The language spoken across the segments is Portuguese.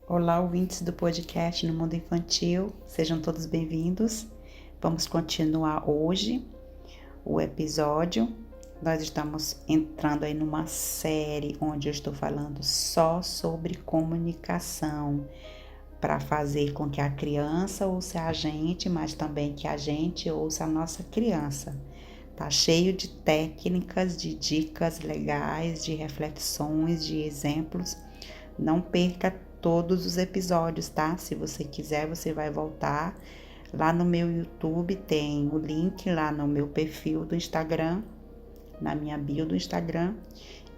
Olá, ouvintes do podcast No Mundo Infantil, sejam todos bem-vindos. Vamos continuar hoje o episódio. Nós estamos entrando aí numa série onde eu estou falando só sobre comunicação, para fazer com que a criança ouça a gente, mas também que a gente ouça a nossa criança. Tá cheio de técnicas, de dicas legais, de reflexões, de exemplos. Não perca todos os episódios, tá? Se você quiser, você vai voltar. Lá no meu YouTube tem o link lá no meu perfil do Instagram, na minha bio do Instagram.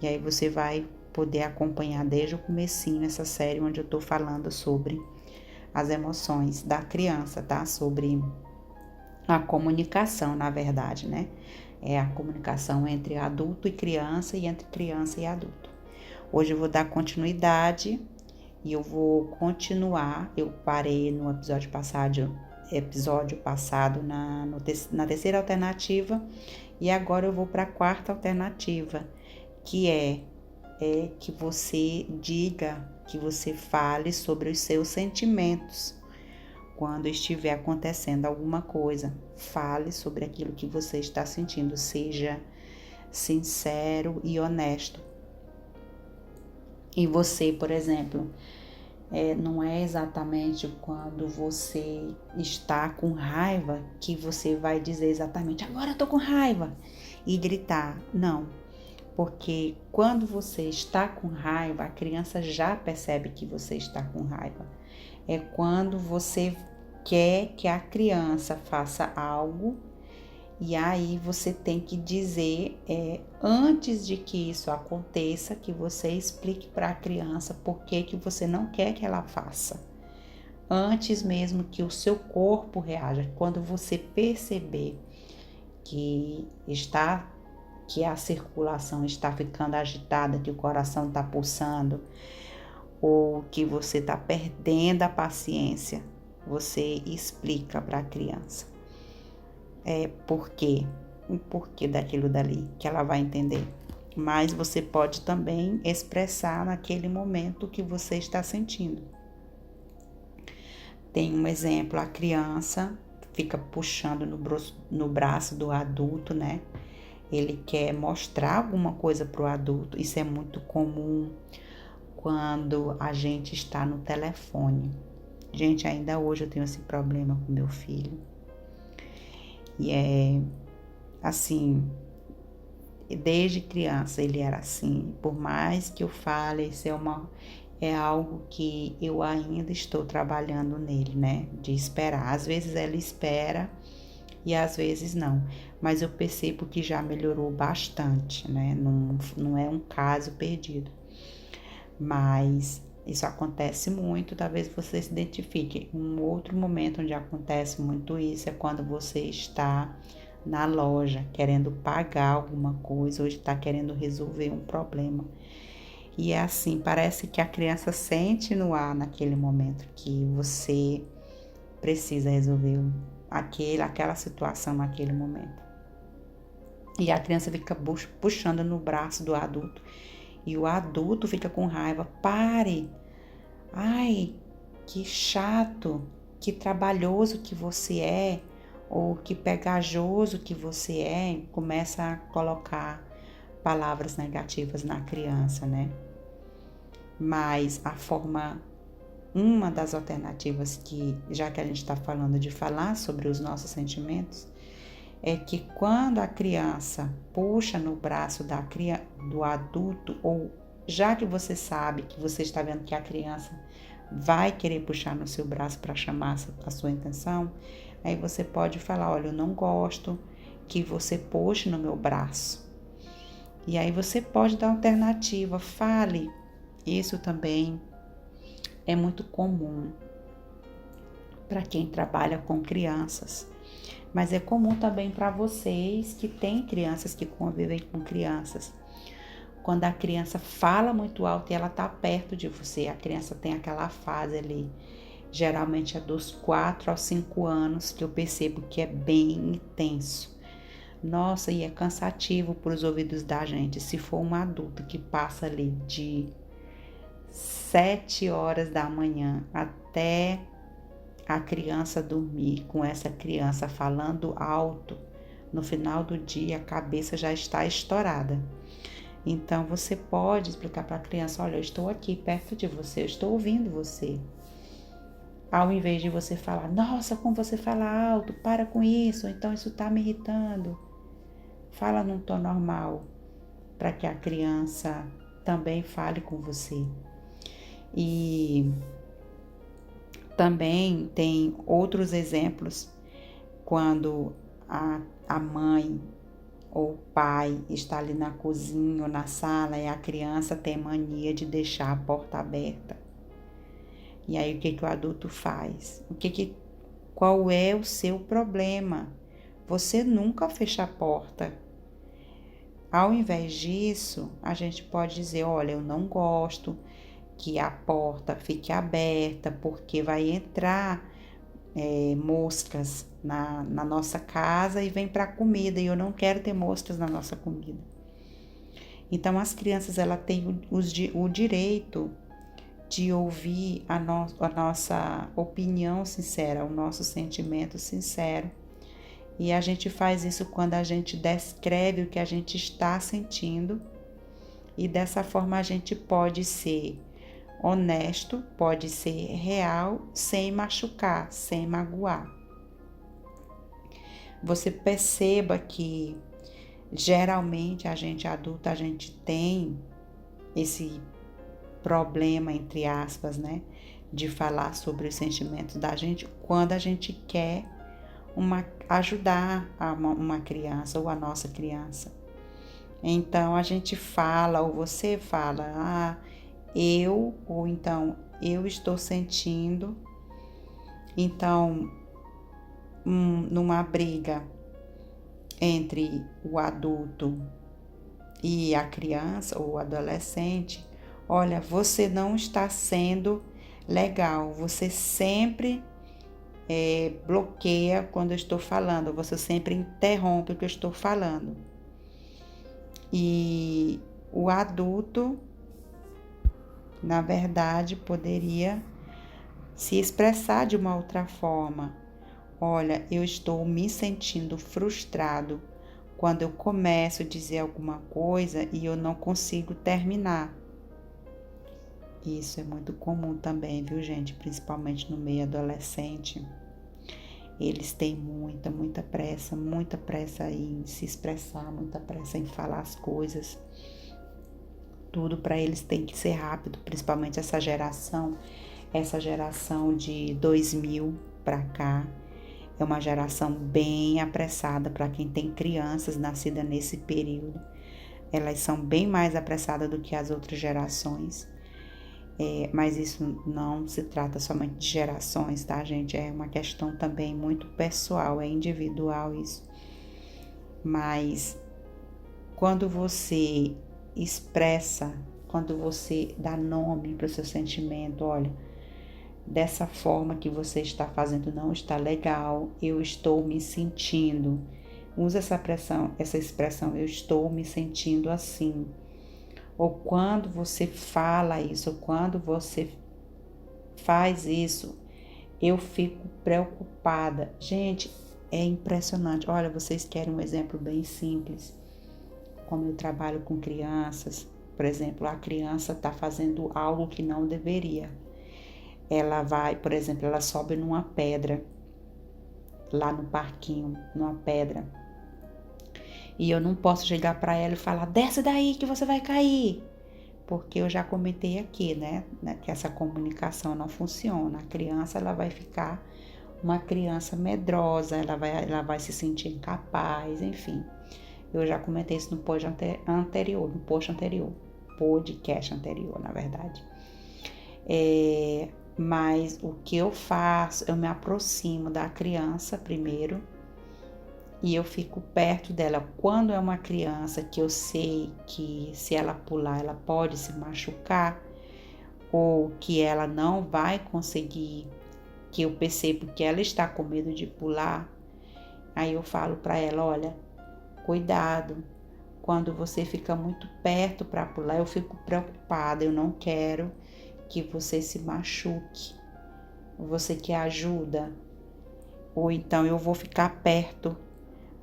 E aí você vai poder acompanhar desde o comecinho essa série onde eu tô falando sobre as emoções da criança, tá? Sobre a comunicação, na verdade, né? É a comunicação entre adulto e criança e entre criança e adulto. Hoje eu vou dar continuidade e eu vou continuar. Eu parei no episódio passado na terceira alternativa e agora eu vou para a quarta alternativa, que é que você diga, que você fale sobre os seus sentimentos. Quando estiver acontecendo alguma coisa, fale sobre aquilo que você está sentindo, seja sincero e honesto. E você, por exemplo, não é exatamente quando você está com raiva que você vai dizer exatamente, agora eu tô com raiva, e gritar. Não, porque quando você está com raiva, a criança já percebe que você está com raiva. É quando você quer que a criança faça algo e aí você tem que dizer, antes de que isso aconteça, que você explique para a criança por que você não quer que ela faça. Antes mesmo que o seu corpo reaja, quando você perceber que a circulação está ficando agitada, que o coração está pulsando, ou que você está perdendo a paciência, você explica para a criança. O porquê daquilo dali, que ela vai entender. Mas você pode também expressar naquele momento o que você está sentindo. Tem um exemplo, a criança fica puxando no braço do adulto, né? Ele quer mostrar alguma coisa para o adulto. Isso é muito comum quando a gente está no telefone. Gente, ainda hoje eu tenho esse problema com meu filho. E assim, desde criança ele era assim. Por mais que eu fale, isso é algo que eu ainda estou trabalhando nele, né? De esperar. Às vezes ela espera e às vezes não. Mas eu percebo que já melhorou bastante, né? Não é um caso perdido. Mas isso acontece muito, talvez você se identifique. Um outro momento onde acontece muito isso é quando você está na loja querendo pagar alguma coisa ou está querendo resolver um problema. E é assim, parece que a criança sente no ar naquele momento que você precisa resolver aquela situação naquele momento. E a criança fica puxando no braço do adulto. E o adulto fica com raiva. Pare! Ai, que chato, que trabalhoso que você é, ou que pegajoso que você é. Começa a colocar palavras negativas na criança, né? Mas uma das alternativas já que a gente está falando de falar sobre os nossos sentimentos, é que quando a criança puxa no braço do adulto, ou já que você sabe que você está vendo que a criança vai querer puxar no seu braço para chamar a sua atenção, aí você pode falar, olha, eu não gosto que você puxe no meu braço. E aí você pode dar alternativa, fale. Isso também é muito comum para quem trabalha com crianças. Mas é comum também para vocês que têm crianças, que convivem com crianças. Quando a criança fala muito alto e ela está perto de você, a criança tem aquela fase ali, geralmente é dos 4 aos 5 anos, que eu percebo que é bem intenso. Nossa, e é cansativo para os ouvidos da gente. Se for um adulto que passa ali de 7 horas da manhã até a criança dormir, com essa criança falando alto, no final do dia a cabeça já está estourada. Então você pode explicar para a criança: olha, eu estou aqui perto de você, eu estou ouvindo você. Ao invés de você falar: nossa, como você fala alto, para com isso, então isso está me irritando. Fala num tom normal, para que a criança também fale com você. E também tem outros exemplos quando a mãe ou o pai está ali na cozinha ou na sala e a criança tem mania de deixar a porta aberta. E aí o que o adulto faz? Qual é o seu problema? Você nunca fecha a porta. Ao invés disso, a gente pode dizer: olha, eu não gosto que a porta fique aberta porque vai entrar moscas na nossa casa e vem para a comida e eu não quero ter moscas na nossa comida. Então as crianças elas têm o direito de ouvir a nossa opinião sincera, o nosso sentimento sincero. E a gente faz isso quando a gente descreve o que a gente está sentindo, e dessa forma a gente pode ser honesto, pode ser real, sem machucar, sem magoar. Você perceba que geralmente a gente adulta, a gente tem esse problema, entre aspas, né, de falar sobre os sentimentos da gente quando a gente quer ajudar uma criança ou a nossa criança. Então a gente fala, ou você fala: ou então eu estou sentindo. Então, numa briga entre o adulto e a criança ou o adolescente: olha, você não está sendo legal, você sempre bloqueia quando eu estou falando, você sempre interrompe o que eu estou falando. E o adulto, na verdade, poderia se expressar de uma outra forma: olha, eu estou me sentindo frustrado quando eu começo a dizer alguma coisa e eu não consigo terminar. Isso é muito comum também, viu, gente? Principalmente no meio adolescente. Eles têm muita pressa em se expressar, muita pressa em falar as coisas. Tudo para eles tem que ser rápido, principalmente essa geração de 2000 para cá. É uma geração bem apressada para quem tem crianças nascidas nesse período. Elas são bem mais apressadas do que as outras gerações. Mas isso não se trata somente de gerações, tá, gente? É uma questão também muito pessoal, é individual isso. Mas quando você expressa, quando você dá nome para o seu sentimento: olha, dessa forma que você está fazendo não está legal, eu estou me sentindo. Usa essa expressão: eu estou me sentindo assim. Ou quando você fala isso, ou quando você faz isso, eu fico preocupada. Gente, é impressionante. Olha, vocês querem um exemplo bem simples? Como eu trabalho com crianças, por exemplo, a criança está fazendo algo que não deveria. Ela vai, por exemplo, ela sobe numa pedra, lá no parquinho, numa pedra. E eu não posso chegar para ela e falar: desce daí que você vai cair. Porque eu já comentei aqui, né, que essa comunicação não funciona. A criança, ela vai ficar uma criança medrosa, ela vai se sentir incapaz, enfim. Eu já comentei isso no podcast anterior, na verdade. Mas o que eu faço, eu me aproximo da criança primeiro e eu fico perto dela. Quando é uma criança que eu sei que se ela pular, ela pode se machucar, ou que ela não vai conseguir, que eu percebo que ela está com medo de pular, aí eu falo para ela: olha, cuidado quando você fica muito perto para pular, eu fico preocupada, eu não quero que você se machuque. Você quer ajuda? Ou então eu vou ficar perto.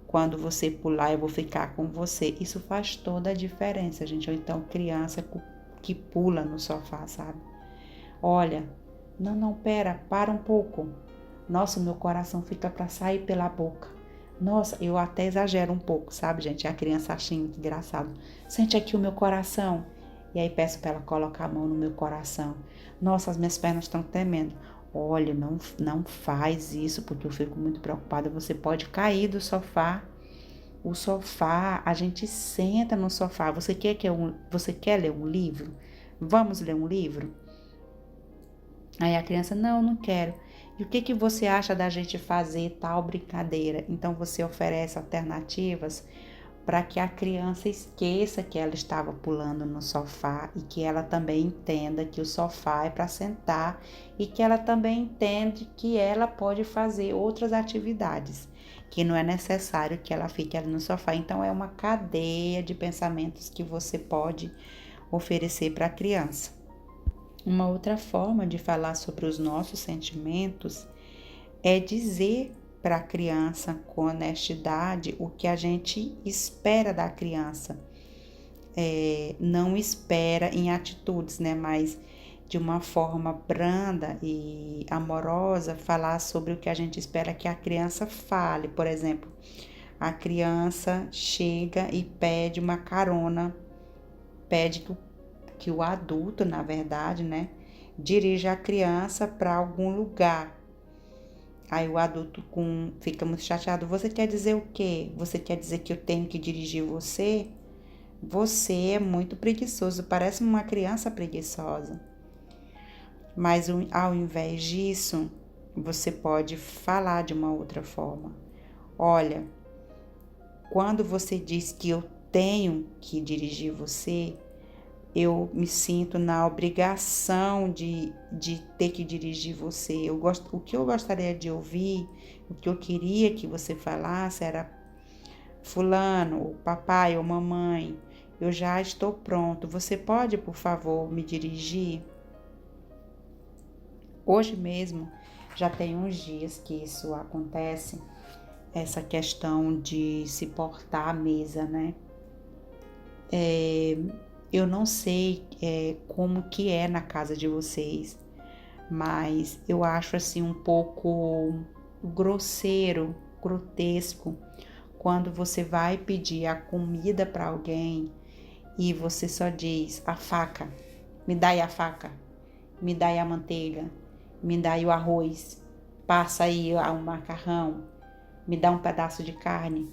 Quando você pular, eu vou ficar com você. Isso faz toda a diferença, gente. Ou então criança que pula no sofá, sabe? Olha, não, pera, para um pouco. Nossa, o meu coração fica para sair pela boca. Nossa, eu até exagero um pouco, sabe, gente? A criança acha muito engraçado. Sente aqui o meu coração. E aí peço para ela colocar a mão no meu coração. Nossa, as minhas pernas estão tremendo. Olha, não faz isso, porque eu fico muito preocupada. Você pode cair do sofá. O sofá, a gente senta no sofá. Você quer ler um livro? Vamos ler um livro? Aí a criança, não quero. E o que você acha da gente fazer tal brincadeira? Então você oferece alternativas para que a criança esqueça que ela estava pulando no sofá e que ela também entenda que o sofá é para sentar e que ela também entende que ela pode fazer outras atividades, que não é necessário que ela fique ali no sofá. Então é uma cadeia de pensamentos que você pode oferecer para a criança. Uma outra forma de falar sobre os nossos sentimentos é dizer para a criança com honestidade o que a gente espera da criança. Não espera em atitudes, né? Mas de uma forma branda e amorosa, falar sobre o que a gente espera que a criança fale. Por exemplo, a criança chega e pede uma carona, pede que o adulto, na verdade, né, dirija a criança para algum lugar. Aí o adulto fica muito chateado. Você quer dizer o quê? Você quer dizer que eu tenho que dirigir você? Você é muito preguiçoso, parece uma criança preguiçosa. Mas ao invés disso, você pode falar de uma outra forma. Olha, quando você diz que eu tenho que dirigir você, eu me sinto na obrigação de ter que dirigir você. O que eu gostaria de ouvir, o que eu queria que você falasse era: fulano, ou papai ou mamãe, eu já estou pronto. Você pode, por favor, me dirigir? Hoje mesmo, já tem uns dias que isso acontece, essa questão de se portar à mesa, né? Eu não sei como que é na casa de vocês, mas eu acho assim um pouco grosseiro, grotesco, quando você vai pedir a comida para alguém e você só diz: a faca, me dá aí a faca, me dá aí a manteiga, me dá aí o arroz, passa aí o macarrão, me dá um pedaço de carne.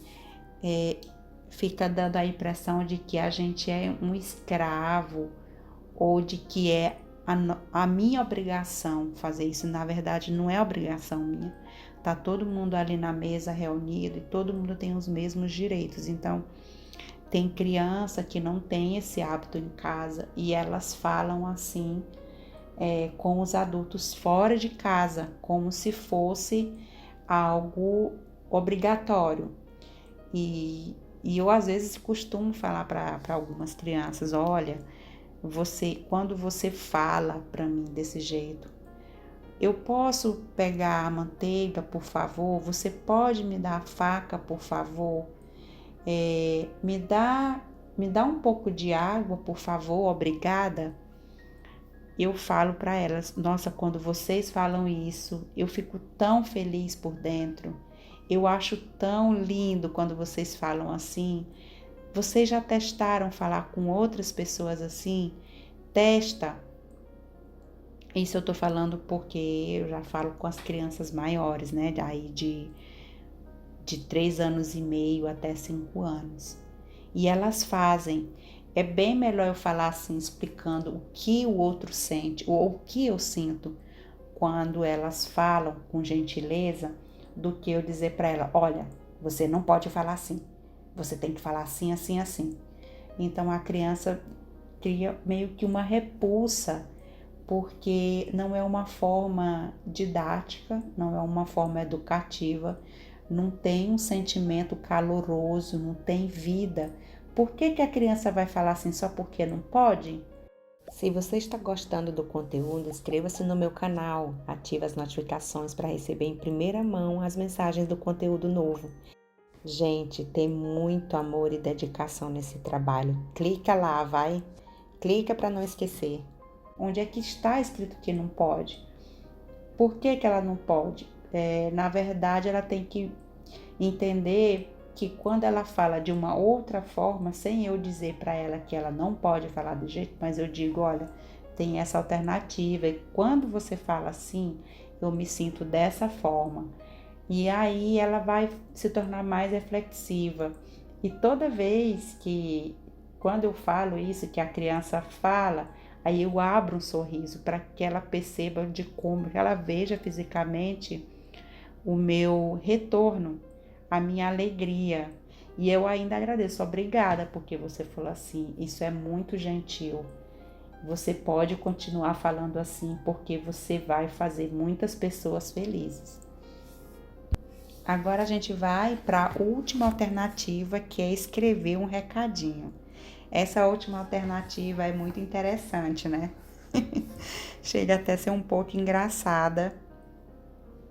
Fica dando a impressão de que a gente é um escravo ou de que é a minha obrigação fazer isso. Na verdade, não é obrigação minha. Tá todo mundo ali na mesa reunido e todo mundo tem os mesmos direitos. Então, tem criança que não tem esse hábito em casa e elas falam assim com os adultos fora de casa, como se fosse algo obrigatório. E eu às vezes costumo falar para algumas crianças: olha, quando você fala para mim desse jeito, eu posso pegar a manteiga, por favor? Você pode me dar a faca, por favor? Me dá um pouco de água, por favor, obrigada. Eu falo para elas: nossa, quando vocês falam isso, eu fico tão feliz por dentro. Eu acho tão lindo quando vocês falam assim. Vocês já testaram falar com outras pessoas assim? Testa. Isso eu tô falando porque eu já falo com as crianças maiores, né? Aí de 3 anos e meio até 5 anos. E elas fazem. É bem melhor eu falar assim, explicando o que o outro sente, ou o que eu sinto quando elas falam com gentileza, do que eu dizer para ela: olha, você não pode falar assim, você tem que falar assim, assim, assim. Então a criança cria meio que uma repulsa, porque não é uma forma didática, não é uma forma educativa, não tem um sentimento caloroso, não tem vida Por que que a criança vai falar assim só porque não pode? Se você está gostando do conteúdo, inscreva-se no meu canal, ative as notificações para receber em primeira mão as mensagens do conteúdo novo. Gente, tem muito amor e dedicação nesse trabalho. Clica lá, vai. Clica para não esquecer. Onde é que está escrito que não pode? Por que que ela não pode? Na verdade, ela tem que entender que quando ela fala de uma outra forma, sem eu dizer para ela que ela não pode falar do jeito, mas eu digo, olha, tem essa alternativa. E quando você fala assim, eu me sinto dessa forma. E aí ela vai se tornar mais reflexiva. E toda vez que, quando eu falo isso, que a criança fala, aí eu abro um sorriso para que ela perceba de como, que ela veja fisicamente o meu retorno, a minha alegria. E eu ainda agradeço, obrigada, porque você falou assim, isso é muito gentil. Você pode continuar falando assim, porque você vai fazer muitas pessoas felizes. Agora a gente vai para a última alternativa, que é escrever um recadinho. Essa última alternativa é muito interessante, né? Chega até a ser um pouco engraçada.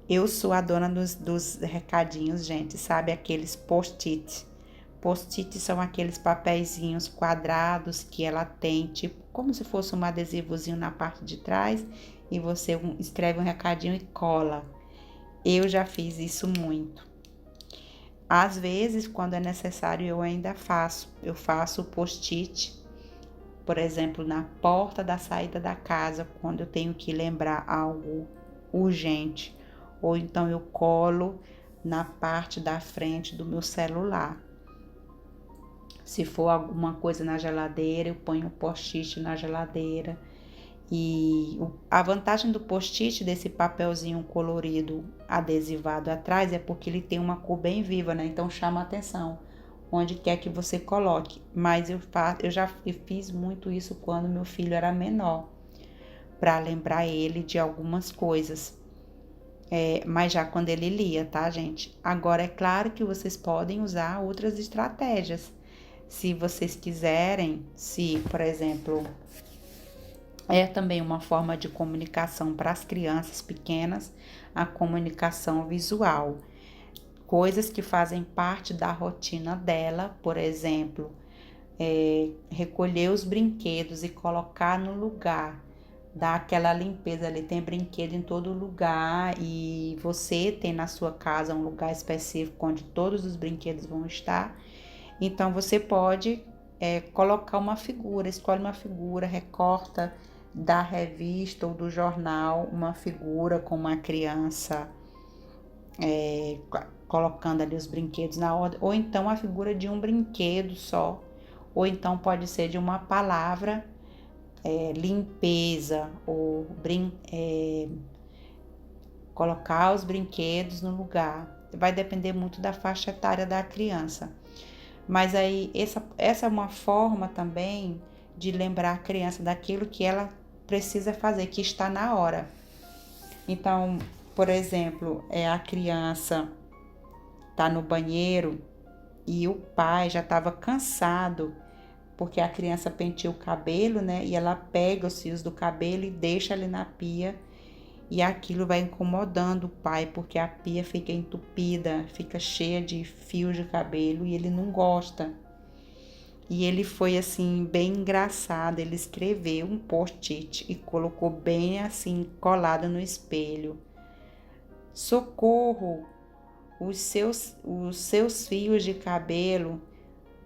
Eu sou a dona dos recadinhos, gente, sabe? Aqueles post-it. Post-it são aqueles papeizinhos quadrados que ela tem, tipo, como se fosse um adesivozinho na parte de trás, e você escreve um recadinho e cola. Eu já fiz isso muito. Às vezes, quando é necessário, eu ainda faço. Eu faço o post-it, por exemplo, na porta da saída da casa, quando eu tenho que lembrar algo urgente. Ou então eu colo na parte da frente do meu celular. Se for alguma coisa na geladeira, eu ponho o post-it na geladeira. E a vantagem do post-it, desse papelzinho colorido adesivado atrás, é porque ele tem uma cor bem viva, né? Então chama a atenção onde quer que você coloque. Mas eu já fiz muito isso quando meu filho era menor, para lembrar ele de algumas coisas. Mas já quando ele lia, tá, gente? Agora é claro que vocês podem usar outras estratégias. Se vocês quiserem, se, por exemplo, é também uma forma de comunicação para as crianças pequenas, a comunicação visual. Coisas que fazem parte da rotina dela, por exemplo, recolher os brinquedos e colocar no lugar, dar aquela limpeza ali. Tem brinquedo em todo lugar e você tem na sua casa um lugar específico onde todos os brinquedos vão estar. Então você pode colocar uma figura, escolhe uma figura, recorta da revista ou do jornal uma figura com uma criança colocando ali os brinquedos na ordem, ou então a figura de um brinquedo só, ou então pode ser de uma palavra, limpeza, ou colocar os brinquedos no lugar. Vai depender muito da faixa etária da criança. Mas aí essa é uma forma também de lembrar a criança daquilo que ela precisa fazer, que está na hora. Então, por exemplo, a criança tá no banheiro e o pai já estava cansado, porque a criança penteia o cabelo, né? E ela pega os fios do cabelo e deixa ali na pia. E aquilo vai incomodando o pai, porque a pia fica entupida, fica cheia de fios de cabelo e ele não gosta. E ele foi assim, bem engraçado. Ele escreveu um post-it e colocou bem assim, colado no espelho: socorro! Os seus fios de cabelo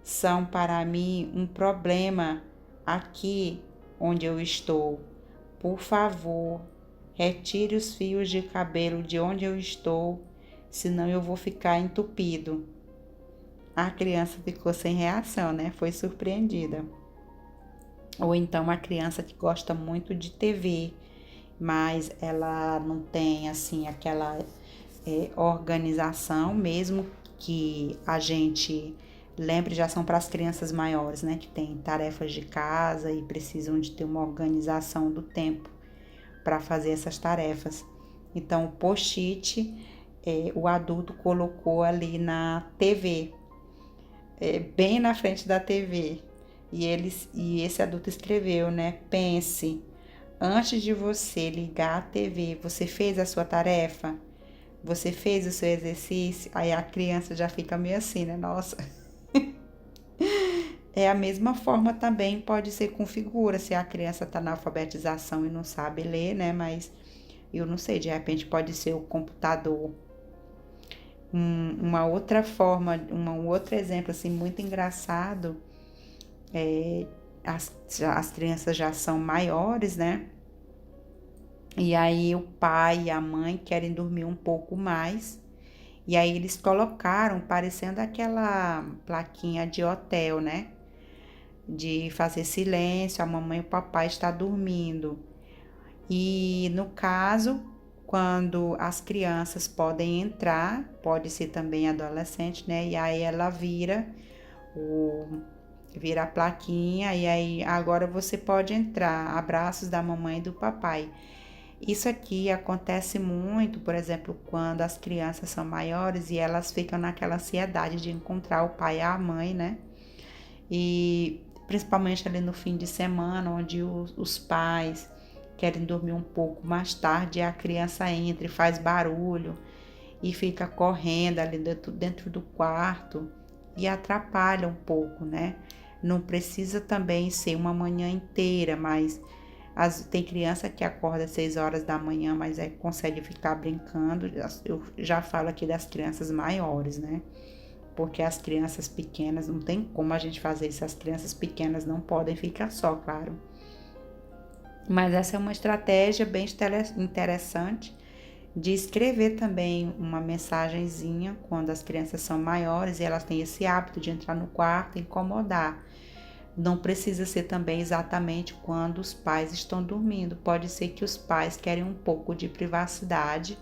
são para mim um problema aqui onde eu estou. Por favor, retire os fios de cabelo de onde eu estou, senão eu vou ficar entupido. A criança ficou sem reação, né? Foi surpreendida. Ou então a criança que gosta muito de TV, mas ela não tem assim aquela organização, mesmo que a gente lembre, já são para as crianças maiores, né? Que tem tarefas de casa e precisam de ter uma organização do tempo para fazer essas tarefas. Então, o post-it, o adulto colocou ali na TV. bem na frente da TV. E esse adulto escreveu, né? Pense, antes de você ligar a TV, você fez a sua tarefa? Você fez o seu exercício? Aí a criança já fica meio assim, né? Nossa. É a mesma forma também pode ser com figura, se a criança está na alfabetização e não sabe ler, né? Mas eu não sei, de repente pode ser o computador. Uma outra forma, um outro exemplo assim muito engraçado, as crianças já são maiores, né? E aí o pai e a mãe querem dormir um pouco mais. E aí eles colocaram, parecendo aquela plaquinha de hotel, né? De fazer silêncio, a mamãe e o papai estão dormindo. E no caso, quando as crianças podem entrar, pode ser também adolescente, né? E aí ela vira a plaquinha e aí agora você pode entrar. Abraços da mamãe e do papai. Isso aqui acontece muito, por exemplo, quando as crianças são maiores e elas ficam naquela ansiedade de encontrar o pai e a mãe, né? E principalmente ali no fim de semana, onde os pais querem dormir um pouco mais tarde, a criança entra e faz barulho e fica correndo ali dentro do quarto e atrapalha um pouco, né? Não precisa também ser uma manhã inteira, mas tem criança que acorda às 6 horas da manhã, mas consegue ficar brincando. Eu já falo aqui das crianças maiores, né? Porque as crianças pequenas, não tem como a gente fazer isso. As crianças pequenas não podem ficar só, claro. Mas essa é uma estratégia bem interessante de escrever também uma mensagenzinha quando as crianças são maiores e elas têm esse hábito de entrar no quarto e incomodar. Não precisa ser também exatamente quando os pais estão dormindo. Pode ser que os pais querem um pouco de privacidade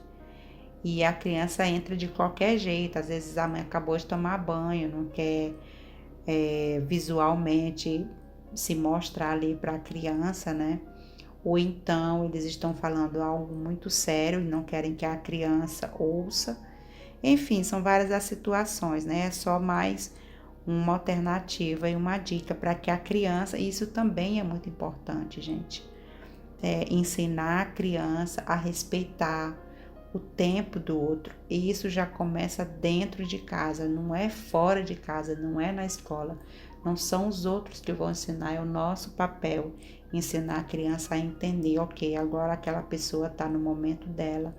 e a criança entra de qualquer jeito. Às vezes a mãe acabou de tomar banho, não quer visualmente se mostrar ali para a criança, né? Ou então eles estão falando algo muito sério e não querem que a criança ouça. Enfim, são várias as situações, né? É só mais uma alternativa e uma dica para que a criança, isso também é muito importante, gente, ensinar a criança a respeitar o tempo do outro. E isso já começa dentro de casa, não é fora de casa, não é na escola. Não são os outros que vão ensinar, é o nosso papel ensinar a criança a entender, ok, agora aquela pessoa está no momento dela.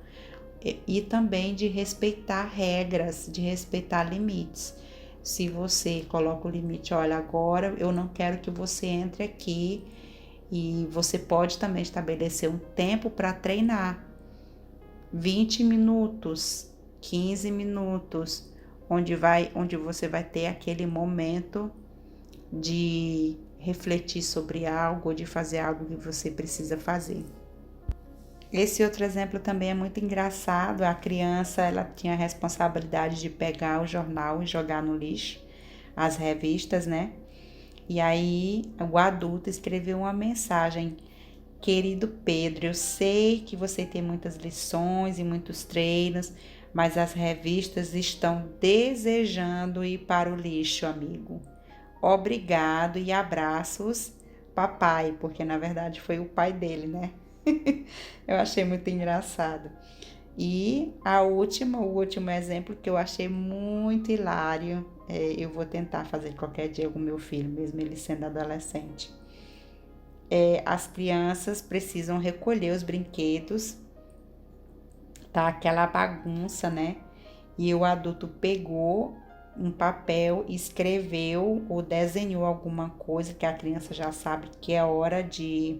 E também de respeitar regras, de respeitar limites. Se você coloca o limite, olha, agora eu não quero que você entre aqui, e você pode também estabelecer um tempo para treinar. 20 minutos, 15 minutos, onde você vai ter aquele momento de refletir sobre algo, ou de fazer algo que você precisa fazer. Esse outro exemplo também é muito engraçado. A criança, ela tinha a responsabilidade de pegar o jornal e jogar no lixo, as revistas, né? E aí o adulto escreveu uma mensagem: querido Pedro, eu sei que você tem muitas lições e muitos treinos, mas as revistas estão desejando ir para o lixo, amigo. Obrigado e abraços, papai, porque na verdade foi o pai dele, né? Eu achei muito engraçado. E o último exemplo que eu achei muito hilário, eu vou tentar fazer qualquer dia com meu filho, mesmo ele sendo adolescente. As crianças precisam recolher os brinquedos, tá aquela bagunça, né? E o adulto pegou um papel, escreveu ou desenhou alguma coisa que a criança já sabe que é hora de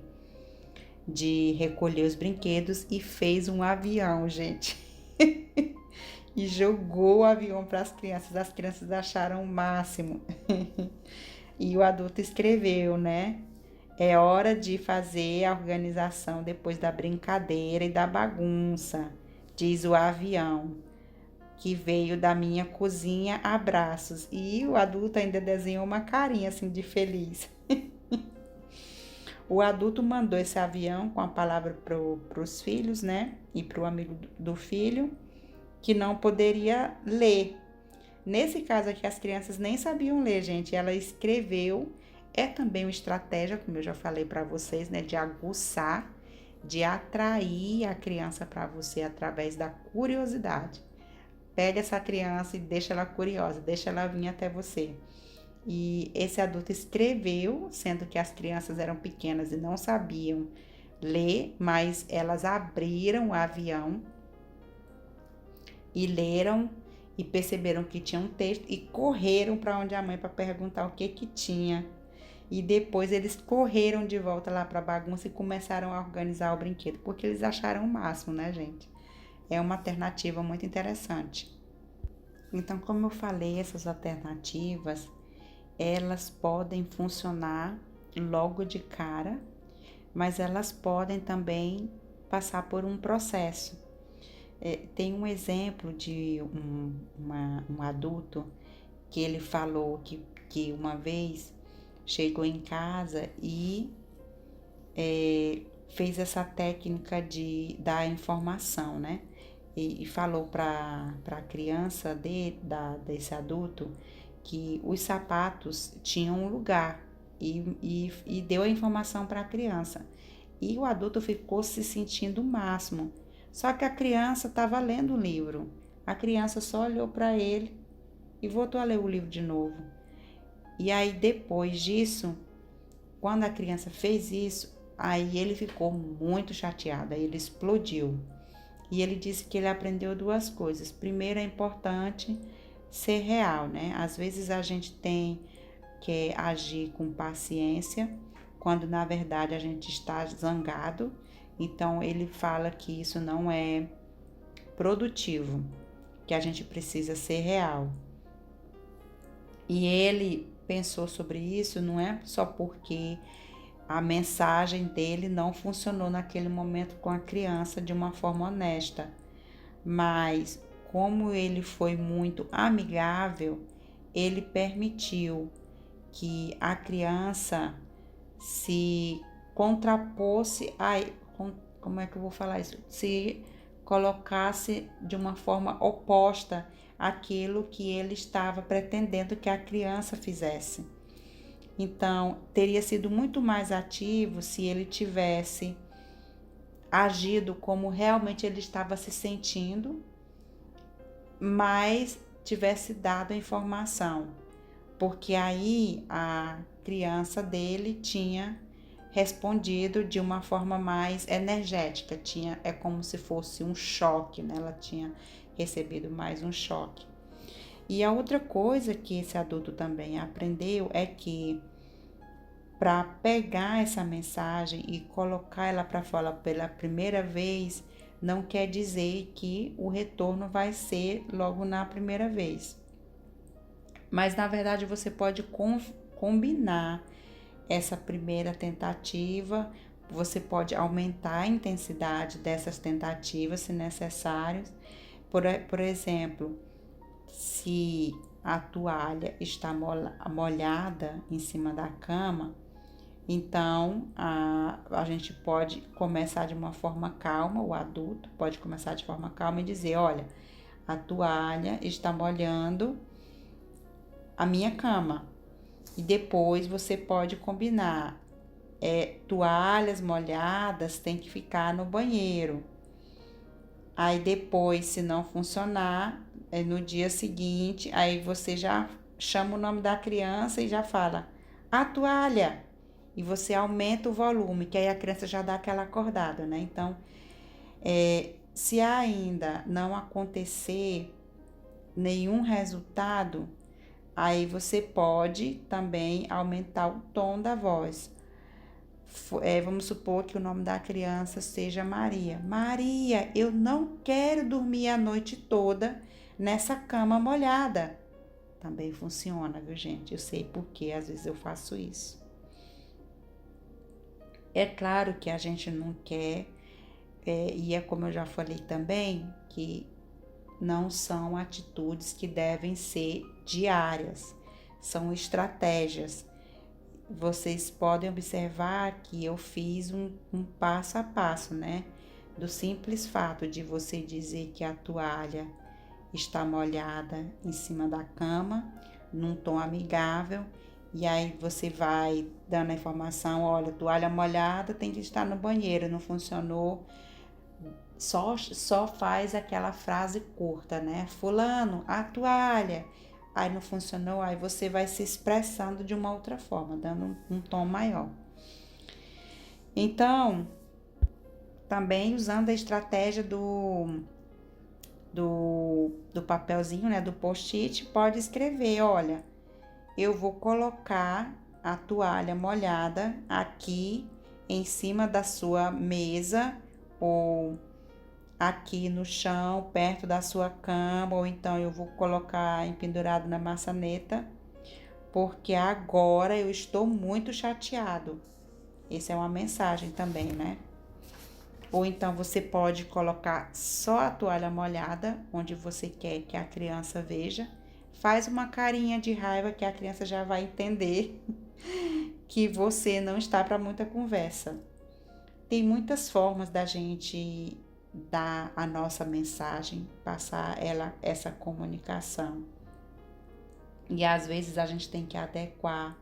recolher os brinquedos e fez um avião, gente. E jogou o avião para as crianças acharam o máximo. E o adulto escreveu, né? É hora de fazer a organização depois da brincadeira e da bagunça, diz o avião, que veio da minha cozinha, abraços. E o adulto ainda desenhou uma carinha assim de feliz. O adulto mandou esse avião com a palavra para os filhos, né? E para o amigo do filho, que não poderia ler. Nesse caso aqui, as crianças nem sabiam ler, gente. Ela escreveu. É também uma estratégia, como eu já falei para vocês, né? De aguçar, de atrair a criança para você através da curiosidade. Pega essa criança e deixa ela curiosa, deixa ela vir até você. E esse adulto escreveu, sendo que as crianças eram pequenas e não sabiam ler, mas elas abriram o avião e leram e perceberam que tinha um texto e correram para onde a mãe para perguntar o que que tinha. E depois eles correram de volta lá para a bagunça e começaram a organizar o brinquedo, porque eles acharam o máximo, né, gente? É uma alternativa muito interessante. Então, como eu falei, essas alternativas, elas podem funcionar logo de cara, mas elas podem também passar por um processo. Tem um exemplo de um adulto que ele falou que uma vez chegou em casa e fez essa técnica de dar informação, né? E falou para a criança desse adulto que os sapatos tinham um lugar e deu a informação para a criança. E o adulto ficou se sentindo o máximo. Só que a criança estava lendo o livro. A criança só olhou para ele e voltou a ler o livro de novo. E aí, depois disso, quando a criança fez isso, aí ele ficou muito chateado, aí ele explodiu. E ele disse que ele aprendeu duas coisas. Primeiro, é importante ser real, né? Às vezes a gente tem que agir com paciência, quando na verdade a gente está zangado. Então, ele fala que isso não é produtivo, que a gente precisa ser real. E ele pensou sobre isso, não é só porque a mensagem dele não funcionou naquele momento com a criança de uma forma honesta, mas como ele foi muito amigável, ele permitiu que a criança se contrapôsse, como é que eu vou falar isso? Se colocasse de uma forma oposta àquilo que ele estava pretendendo que a criança fizesse. Então, teria sido muito mais ativo se ele tivesse agido como realmente ele estava se sentindo, mas tivesse dado a informação, porque aí a criança dele tinha respondido de uma forma mais energética, é como se fosse um choque, né? Ela tinha recebido mais um choque. E a outra coisa que esse adulto também aprendeu é que para pegar essa mensagem e colocar ela para fora pela primeira vez, não quer dizer que o retorno vai ser logo na primeira vez. Mas na verdade você pode combinar essa primeira tentativa, você pode aumentar a intensidade dessas tentativas se necessário. Por exemplo, se a toalha está molhada em cima da cama, então a gente pode começar de uma forma calma, o adulto pode começar de forma calma e dizer: olha, a toalha está molhando a minha cama. E depois você pode combinar, toalhas molhadas tem que ficar no banheiro. Aí depois, se não funcionar, no dia seguinte, aí você já chama o nome da criança e já fala: a toalha! E você aumenta o volume, que aí a criança já dá aquela acordada, né? Então, se ainda não acontecer nenhum resultado, aí você pode também aumentar o tom da voz. Vamos supor que o nome da criança seja Maria. Maria, eu não quero dormir a noite toda nessa cama molhada. Também funciona, viu, gente? Eu sei porque às vezes eu faço isso. É claro que a gente não quer, e é como eu já falei também, que não são atitudes que devem ser diárias, são estratégias. Vocês podem observar que eu fiz um passo a passo, né? Do simples fato de você dizer que a toalha está molhada em cima da cama, num tom amigável, e aí você vai dando a informação, olha, toalha molhada tem que estar no banheiro, não funcionou, só faz aquela frase curta, né? Fulano, a toalha. Aí não funcionou, aí você vai se expressando de uma outra forma, dando um tom maior. Então, também usando a estratégia do papelzinho, né, do post-it, pode escrever, olha, eu vou colocar a toalha molhada aqui em cima da sua mesa ou aqui no chão, perto da sua cama, ou então eu vou colocar pendurado na maçaneta, porque agora eu estou muito chateado. Essa é uma mensagem também, né? Ou então você pode colocar só a toalha molhada, onde você quer que a criança veja. Faz uma carinha de raiva que a criança já vai entender que você não está para muita conversa. Tem muitas formas da gente dar a nossa mensagem, passar essa comunicação. E às vezes a gente tem que adequar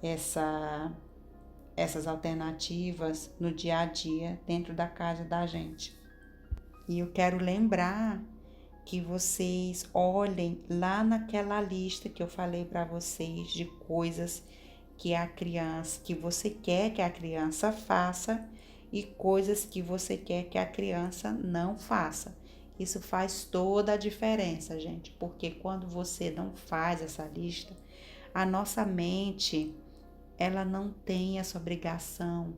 essas alternativas no dia a dia dentro da casa da gente. E eu quero lembrar que vocês olhem lá naquela lista que eu falei para vocês de coisas que você quer que a criança faça e coisas que você quer que a criança não faça. Isso faz toda a diferença, gente, porque quando você não faz essa lista, a nossa mente, ela não tem essa obrigação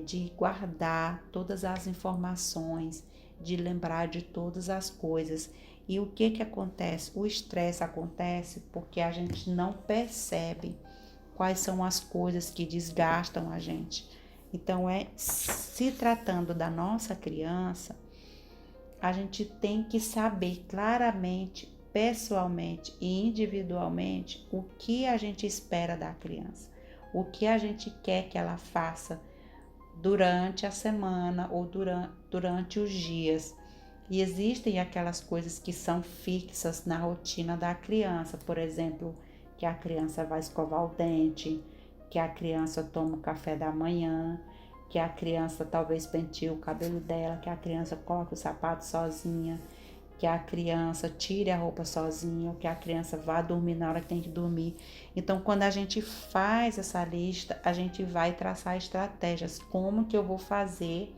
de guardar todas as informações, de lembrar de todas as coisas. E o que acontece? O estresse acontece porque a gente não percebe quais são as coisas que desgastam a gente. Então, se tratando da nossa criança, a gente tem que saber claramente, pessoalmente e individualmente o que a gente espera da criança, o que a gente quer que ela faça durante a semana ou durante os dias. E existem aquelas coisas que são fixas na rotina da criança, por exemplo, que a criança vai escovar o dente, que a criança toma o café da manhã, que a criança talvez penteie o cabelo dela, que a criança coloque o sapato sozinha, que a criança tire a roupa sozinha, ou que a criança vá dormir na hora que tem que dormir. Então, quando a gente faz essa lista, a gente vai traçar estratégias. Como que eu vou fazer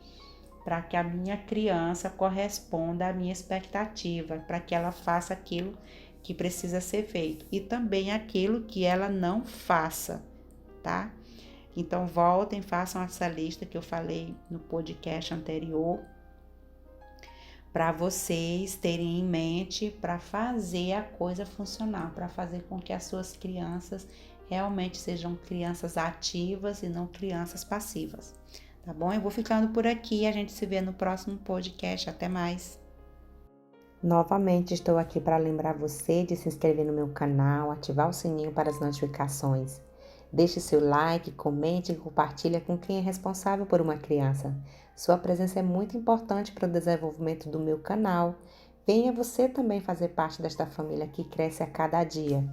para que a minha criança corresponda à minha expectativa, para que ela faça aquilo que precisa ser feito e também aquilo que ela não faça, tá? Então, voltem, façam essa lista que eu falei no podcast anterior, para vocês terem em mente para fazer a coisa funcionar, para fazer com que as suas crianças realmente sejam crianças ativas e não crianças passivas, tá bom? Eu vou ficando por aqui, a gente se vê no próximo podcast, até mais. Novamente estou aqui para lembrar você de se inscrever no meu canal, ativar o sininho para as notificações. Deixe seu like, comente e compartilhe com quem é responsável por uma criança. Sua presença é muito importante para o desenvolvimento do meu canal. Venha você também fazer parte desta família que cresce a cada dia.